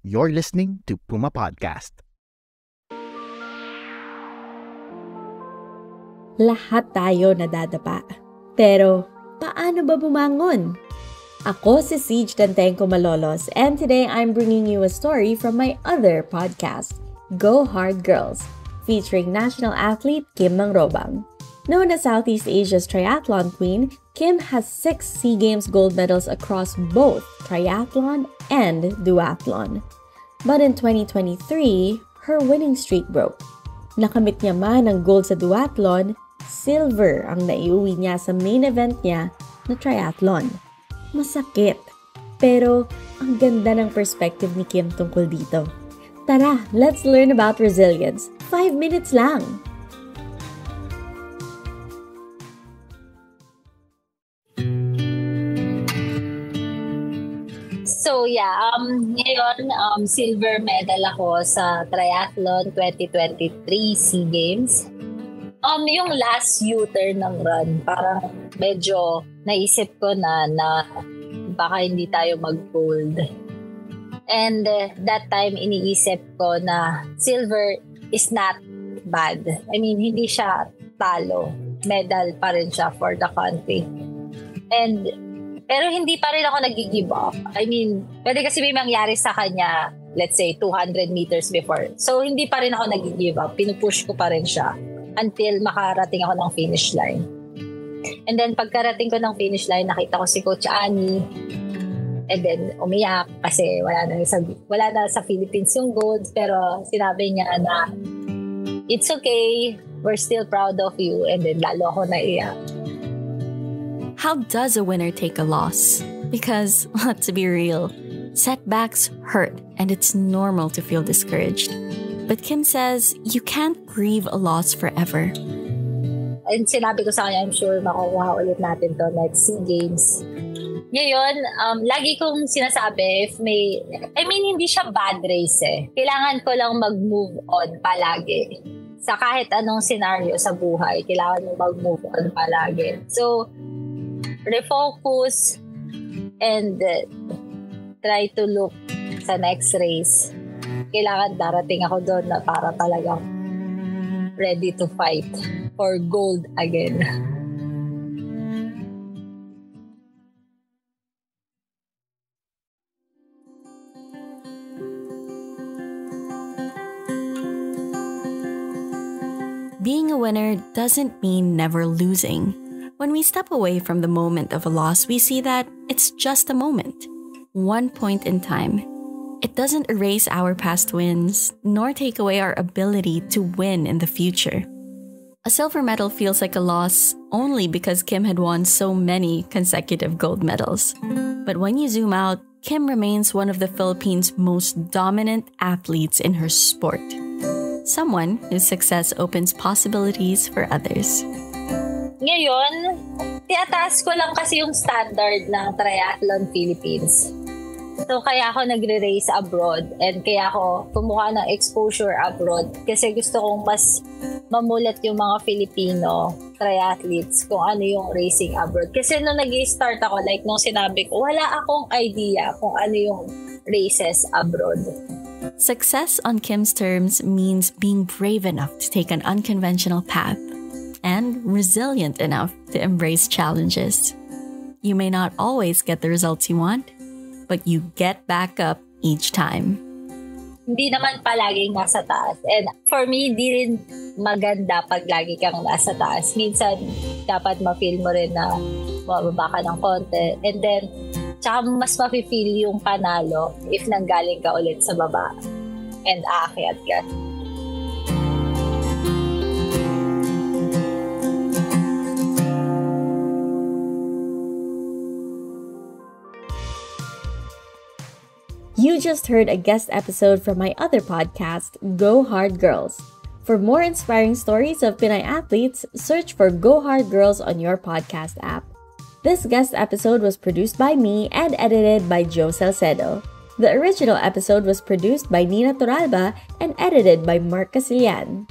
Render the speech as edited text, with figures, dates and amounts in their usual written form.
You're listening to Puma Podcast. Lahat tayo nadadapa. Pero, paano ba bumangon? Ako si Siege Dantenko Malolos, and today I'm bringing you a story from my other podcast, Go Hard Girls, featuring national athlete Kim Mangrobang. Known as Southeast Asia's triathlon queen, Kim has 6 SEA Games gold medals across both triathlon and duathlon. But in 2023, her winning streak broke. Nakamit niya man ang gold sa duathlon, silver ang naiuwi niya sa main event niya na triathlon. Masakit, pero ang ganda ng perspective ni Kim tungkol dito. Tara, let's learn about resilience. 5 minutes lang! So ngayon silver medal ako sa triathlon 2023 SEA Games. Yung last U-turn ng run, parang medyo naisip ko na baka hindi tayo mag-gold. And that time iniisip ko na silver is not bad. I mean, hindi siya talo. Medal pa rin siya for the country. Pero hindi pa rin ako nag-give up. I mean, pwede kasi may mangyari sa kanya, let's say, 200 meters before. So, hindi pa rin ako nag-give up. Pinupush ko pa rin siya until makarating ako ng finish line. And then, pagkarating ko ng finish line, nakita ko si Coach Annie. And then, umiyak kasi wala na sa Philippines yung gold. Pero sinabi niya na, it's okay, we're still proud of you. And then, lalo ako naiyak. How does a winner take a loss? Because, let's be real, setbacks hurt and it's normal to feel discouraged. But Kim says you can't grieve a loss forever. And sinabi ko sa kanya, I'm sure makukuha ulit natin to next SEA Games. Ngayon, lagi kong sinasabi, hindi siya bad race eh. Kailangan ko lang mag-move on palagi. Sa kahit anong scenario sa buhay, kailangan mo mag-move on palagi. So, refocus and try to look sa next race. Kailangan darating ako doon na para talagang ready to fight for gold again. Being a winner doesn't mean never losing. When we step away from the moment of a loss, we see that it's just a moment, one point in time. It doesn't erase our past wins, nor take away our ability to win in the future. A silver medal feels like a loss only because Kim had won so many consecutive gold medals. But when you zoom out, Kim remains one of the Philippines' most dominant athletes in her sport. Someone whose success opens possibilities for others. Ngayon, tiataas ko lang kasi yung standard ng Triathlon Philippines. So, kaya ako nagre-race abroad and kaya ako kumuha ng exposure abroad kasi gusto kong mas mamulat yung mga Filipino triathletes kung ano yung racing abroad. Kasi nung nag-start ako, like nung sinabi ko, wala akong idea kung ano yung races abroad. Success on Kim's terms means being brave enough to take an unconventional path and resilient enough to embrace challenges. You may not always get the results you want, but you get back up each time. Hindi naman palaging nasa taas. And for me, di rin maganda pag lagi kang nasa taas. Minsan, dapat ma-feel mo rin na mababa ka ng konti. And then, tsaka mas ma-feel yung panalo if nanggaling ka ulit sa baba and aakyat ka. You just heard a guest episode from my other podcast, Go Hard Girls. For more inspiring stories of Pinay athletes, search for Go Hard Girls on your podcast app. This guest episode was produced by me and edited by Joe Salcedo. The original episode was produced by Nina Toralba and edited by Mark Casilian.